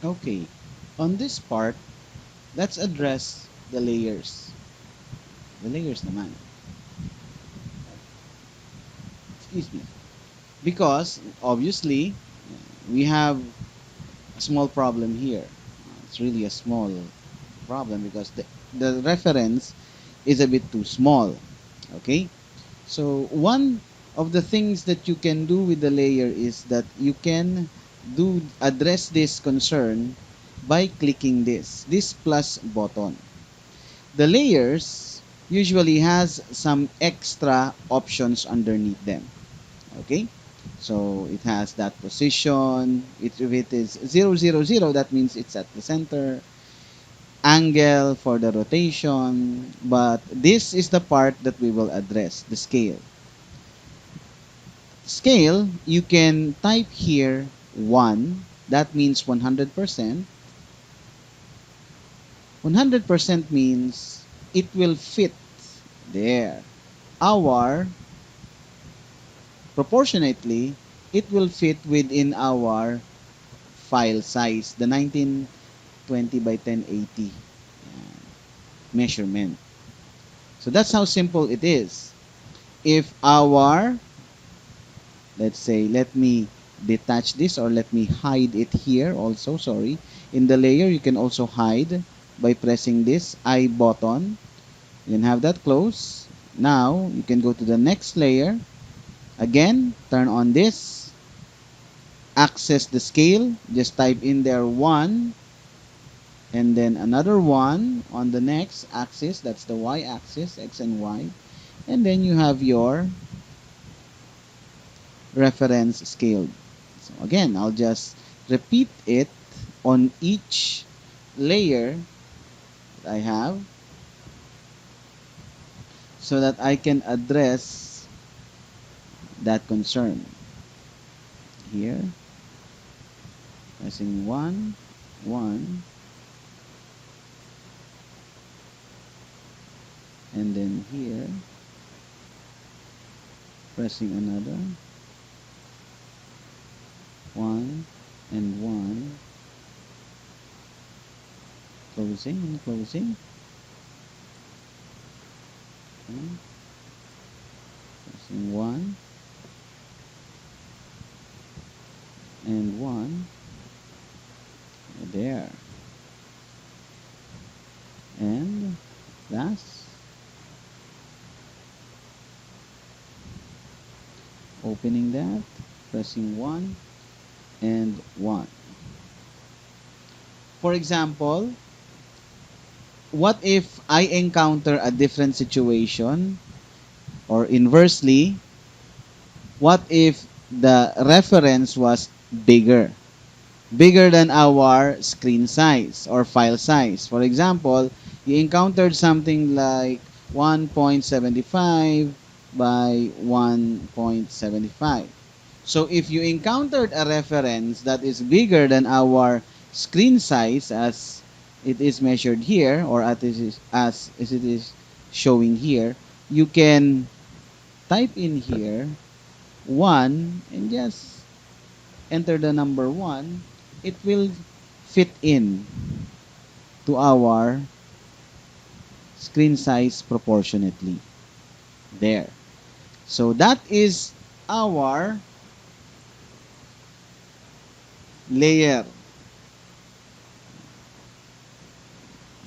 Okay, on this part, let's address the layers. The layers naman. Excuse me. Because, obviously, we have a small problem here. It's really a small problem because the reference is a bit too small. Okay? So, one of the things that you can do with the layer is that you can address this concern by clicking this plus button. The layers usually has some extra options underneath them. Okay, so it has that position. If it is 0, 0, 0, that means it's at the center. Angle for the rotation, but this is the part that we will address, the scale. Scale, you can type here 1, that means 100%. 100% means it will fit there. Our proportionately, it will fit within our file size, the 1920 by 1080 measurement. So that's how simple it is. If our, let's say, let me detach this or let me hide it here also, sorry. In the layer, you can also hide by pressing this I button. You can have that close. Now, you can go to the next layer. Again, turn on this. Access the scale. Just type in there 1 and then another 1 on the next axis. That's the y axis, x and y. And then you have your reference scaled. So again, I'll just repeat it on each layer that I have so that I can address that concern. Here, pressing 1, 1, and then here, pressing another 1 and 1, closing and closing. Okay. Pressing 1 and 1 there, and last, opening that, pressing 1 and 1. For example, what if I encounter a different situation, or inversely, what if the reference was bigger? Bigger than our screen size or file size. For example, you encountered something like 1.75 by 1.75. So if you encountered a reference that is bigger than our screen size as it is measured here, or as it is showing here, you can type in here 1 and just enter the number 1. It will fit in to our screen size proportionately there. So that is our layer.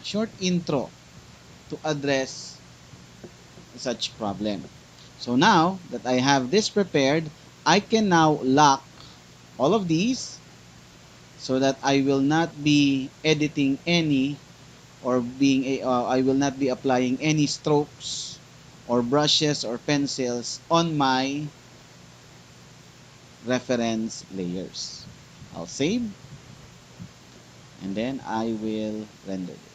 Short intro to address such problem. So now that I have this prepared, I can now lock all of these so that I will not be editing any or I will not be applying any strokes or brushes or pencils on my reference layers. I'll save and then I will render this.